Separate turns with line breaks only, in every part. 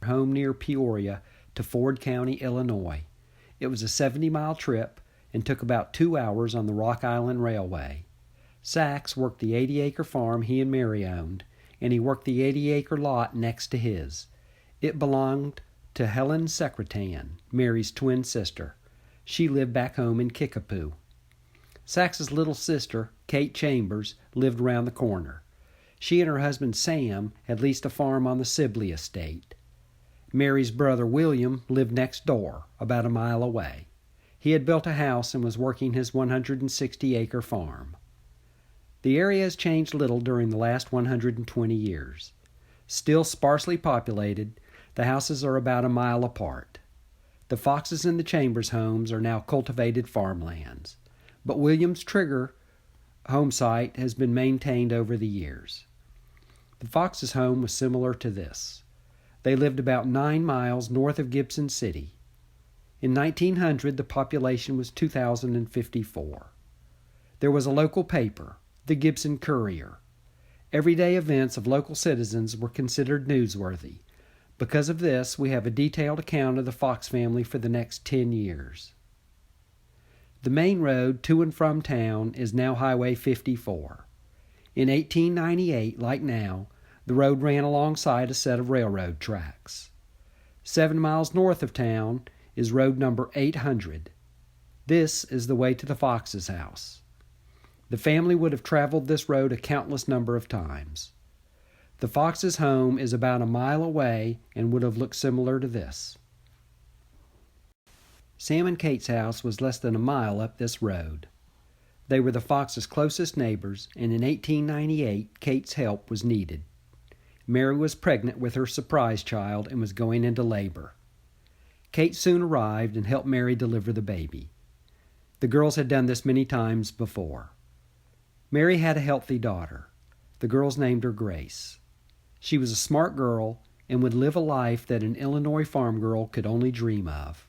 home near Peoria to Ford County, Illinois. It was a 70-mile trip and took about 2 hours on the Rock Island Railway. Sachs worked the 80-acre farm he and Mary owned, and he worked the 80-acre lot next to his. It belonged to Helen Secretan, Mary's twin sister. She lived back home in Kickapoo. Sachs's little sister, Kate Chambers, lived around the corner. She and her husband Sam had leased a farm on the Sibley estate. Mary's brother William lived next door, about a mile away. He had built a house and was working his 160-acre farm. The area has changed little during the last 120 years. Still sparsely populated, the houses are about a mile apart. The Foxes and the Chambers homes are now cultivated farmlands, but William's Trigger home site has been maintained over the years. The Foxes' home was similar to this. They lived about 9 miles north of Gibson City. In 1900, the population was 2,054. There was a local paper, the Gibson Courier. Everyday events of local citizens were considered newsworthy. Because of this, we have a detailed account of the Fox family for the next 10 years. The main road to and from town is now Highway 54. In 1898, like now, the road ran alongside a set of railroad tracks. 7 miles north of town is road number 800. This is the way to the Fox's house. The family would have traveled this road a countless number of times. The Fox's home is about a mile away and would have looked similar to this. Sam and Kate's house was less than a mile up this road. They were the Fox's closest neighbors, and in 1898, Kate's help was needed. Mary was pregnant with her surprise child and was going into labor. Kate soon arrived and helped Mary deliver the baby. The girls had done this many times before. Mary had a healthy daughter. The girls named her Grace. She was a smart girl and would live a life that an Illinois farm girl could only dream of.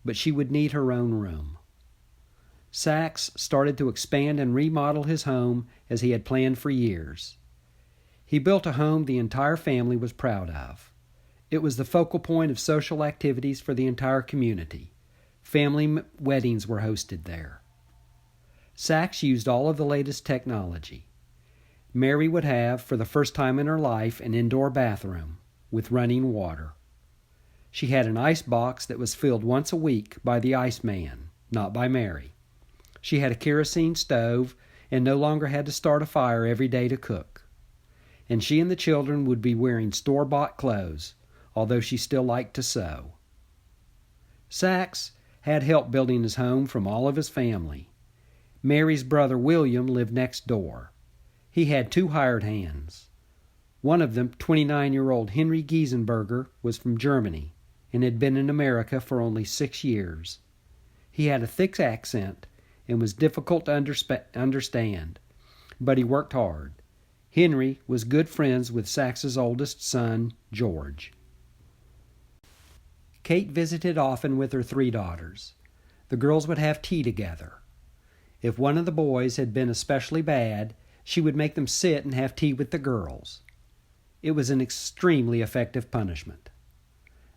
But she would need her own room. Sachs started to expand and remodel his home as he had planned for years. He built a home the entire family was proud of. It was the focal point of social activities for the entire community. Family weddings were hosted there. Sachs used all of the latest technology. Mary would have, for the first time in her life, an indoor bathroom with running water. She had an ice box that was filled once a week by the iceman, not by Mary. She had a kerosene stove and no longer had to start a fire every day to cook. And she and the children would be wearing store-bought clothes, although she still liked to sew. Sachs had help building his home from all of his family. Mary's brother William lived next door. He had 2 hired hands. One of them, 29-year-old Henry Giesenberger, was from Germany and had been in America for only 6 years. He had a thick accent and was difficult to understand, but he worked hard. Henry was good friends with Sachs's oldest son, George. Kate visited often with her 3 daughters. The girls would have tea together. If one of the boys had been especially bad, she would make them sit and have tea with the girls. It was an extremely effective punishment.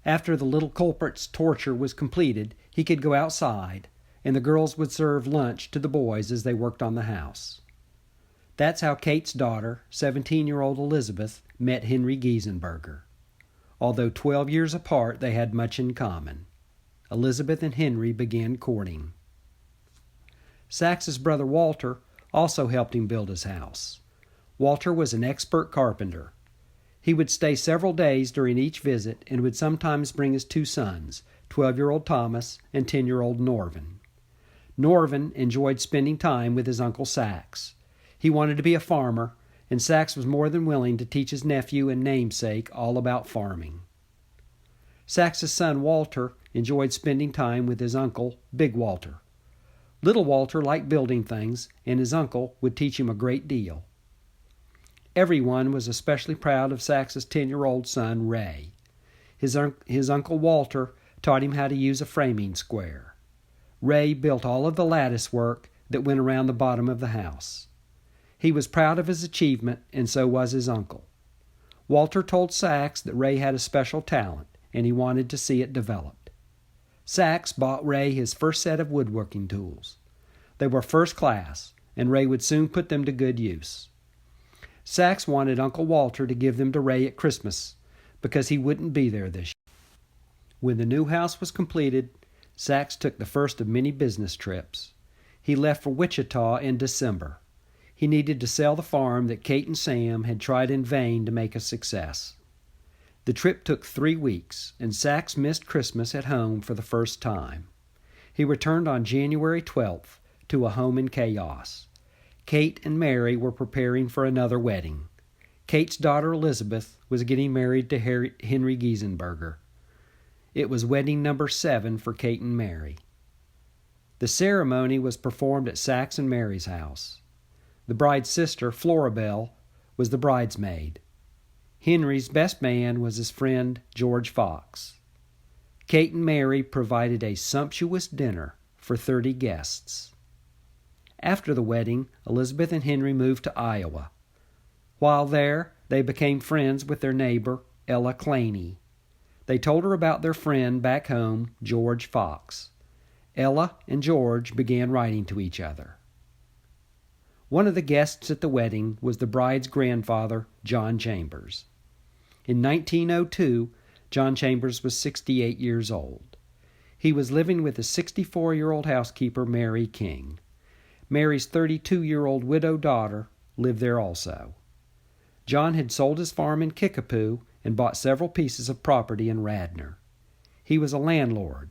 After the little culprit's torture was completed, he could go outside, and the girls would serve lunch to the boys as they worked on the house. That's how Kate's daughter, 17-year-old Elizabeth, met Henry Giesenberger. Although 12 years apart, they had much in common. Elizabeth and Henry began courting. Sachs's brother Walter also helped him build his house. Walter was an expert carpenter. He would stay several days during each visit and would sometimes bring his 2 sons, 12-year-old Thomas and 10-year-old Norvin. Norvin enjoyed spending time with his Uncle Sachs. He wanted to be a farmer, and Sachs was more than willing to teach his nephew and namesake all about farming. Sachs's son Walter enjoyed spending time with his uncle, Big Walter. Little Walter liked building things, and his uncle would teach him a great deal. Everyone was especially proud of Sachs's 10-year-old son, Ray. His Uncle Walter taught him how to use a framing square. Ray built all of the lattice work that went around the bottom of the house. He was proud of his achievement, and so was his uncle. Walter told Sachs that Ray had a special talent, and he wanted to see it developed. Sachs bought Ray his first set of woodworking tools. They were first class, and Ray would soon put them to good use. Sachs wanted Uncle Walter to give them to Ray at Christmas, because he wouldn't be there this year. When the new house was completed, Sachs took the first of many business trips. He left for Wichita in December. He needed to sell the farm that Kate and Sam had tried in vain to make a success. The trip took 3 weeks, and Sachs missed Christmas at home for the first time. He returned on January 12th to a home in chaos. Kate and Mary were preparing for another wedding. Kate's daughter Elizabeth was getting married to Henry Giesenberger. It was wedding number 7 for Kate and Mary. The ceremony was performed at Sachs and Mary's house. The bride's sister, Florabelle, was the bridesmaid. Henry's best man was his friend, George Fox. Kate and Mary provided a sumptuous dinner for 30 guests. After the wedding, Elizabeth and Henry moved to Iowa. While there, they became friends with their neighbor, Ella Claney. They told her about their friend back home, George Fox. Ella and George began writing to each other. One of the guests at the wedding was the bride's grandfather, John Chambers. In 1902, John Chambers was 68 years old. He was living with his 64-year-old housekeeper, Mary King. Mary's 32-year-old widowed daughter lived there also. John had sold his farm in Kickapoo and bought several pieces of property in Radnor. He was a landlord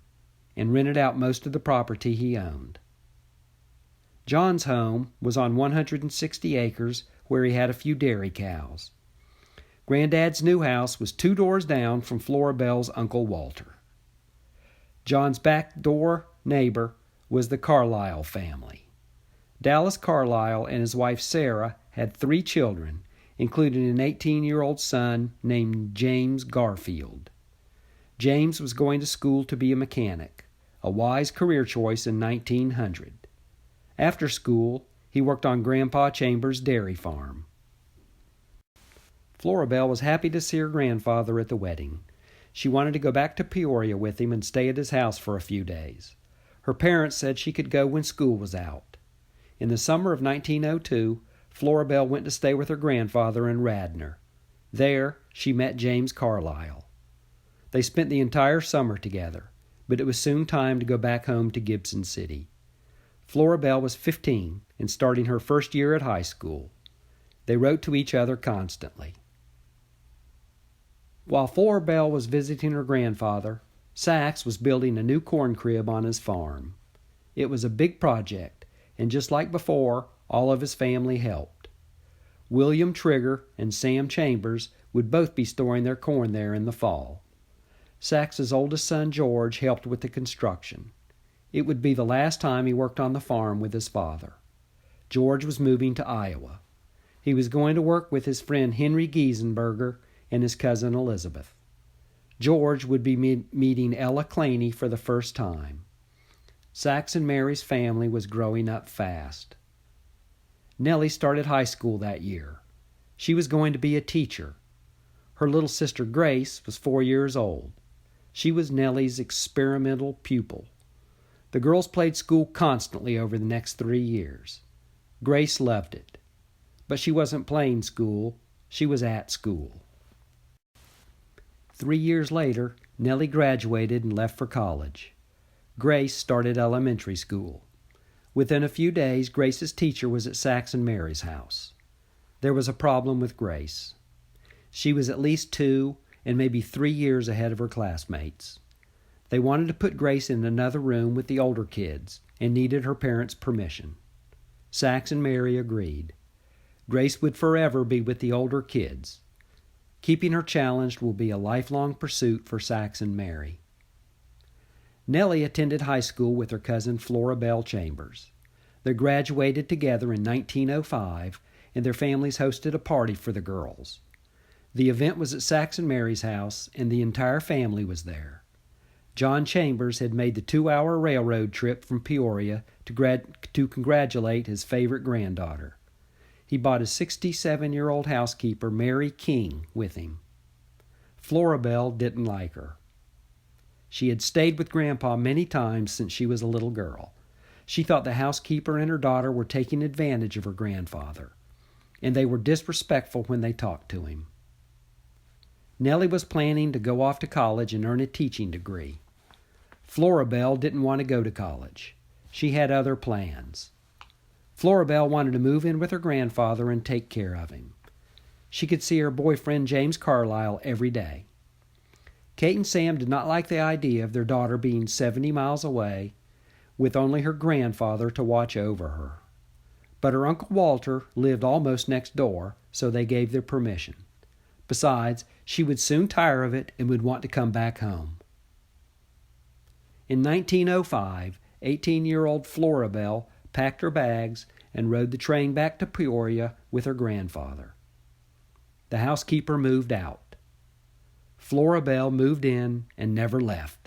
and rented out most of the property he owned. John's home was on 160 acres where he had a few dairy cows. Granddad's new house was 2 doors down from Florabelle's Uncle Walter. John's back door neighbor was the Carlisle family. Dallas Carlisle and his wife Sarah had 3 children, including an 18-year-old son named James Garfield. James was going to school to be a mechanic, a wise career choice in 1900. After school, he worked on Grandpa Chambers' dairy farm. Florabelle was happy to see her grandfather at the wedding. She wanted to go back to Peoria with him and stay at his house for a few days. Her parents said she could go when school was out. In the summer of 1902, Florabelle went to stay with her grandfather in Radnor. There, she met James Carlisle. They spent the entire summer together, but it was soon time to go back home to Gibson City. Florabelle was 15 and starting her first year at high school. They wrote to each other constantly. While Florabelle was visiting her grandfather, Sachs was building a new corn crib on his farm. It was a big project, and just like before, all of his family helped. William Trigger and Sam Chambers would both be storing their corn there in the fall. Sachs's oldest son, George, helped with the construction. It would be the last time he worked on the farm with his father. George was moving to Iowa. He was going to work with his friend Henry Giesenberger and his cousin Elizabeth. George would be meeting Ella Claney for the first time. Sachs and Mary's family was growing up fast. Nellie started high school that year. She was going to be a teacher. Her little sister Grace was 4 years old. She was Nellie's experimental pupil. The girls played school constantly over the next 3 years. Grace loved it. But she wasn't playing school. She was at school. 3 years later, Nellie graduated and left for college. Grace started elementary school. Within a few days, Grace's teacher was at Sachs and Mary's house. There was a problem with Grace. She was at least 2 and maybe 3 years ahead of her classmates. They wanted to put Grace in another room with the older kids and needed her parents' permission. Sachs and Mary agreed. Grace would forever be with the older kids. Keeping her challenged will be a lifelong pursuit for Sachs and Mary. Nellie attended high school with her cousin Florabelle Chambers. They graduated together in 1905, and their families hosted a party for the girls. The event was at Sachs and Mary's house, and the entire family was there. John Chambers had made the 2-hour railroad trip from Peoria to congratulate his favorite granddaughter. he bought his 67-year-old housekeeper, Mary King, with him. Florabelle didn't like her. She had stayed with Grandpa many times since she was a little girl. She thought the housekeeper and her daughter were taking advantage of her grandfather, and they were disrespectful when they talked to him. Nellie was planning to go off to college and earn a teaching degree. Florabelle didn't want to go to college. She had other plans. Florabelle wanted to move in with her grandfather and take care of him. She could see her boyfriend James Carlisle every day. Kate and Sam did not like the idea of their daughter being 70 miles away with only her grandfather to watch over her. But her Uncle Walter lived almost next door, so they gave their permission. Besides, she would soon tire of it and would want to come back home. In 1905, 18-year-old Florabelle packed her bags and rode the train back to Peoria with her grandfather. The housekeeper moved out. Florabelle moved in and never left.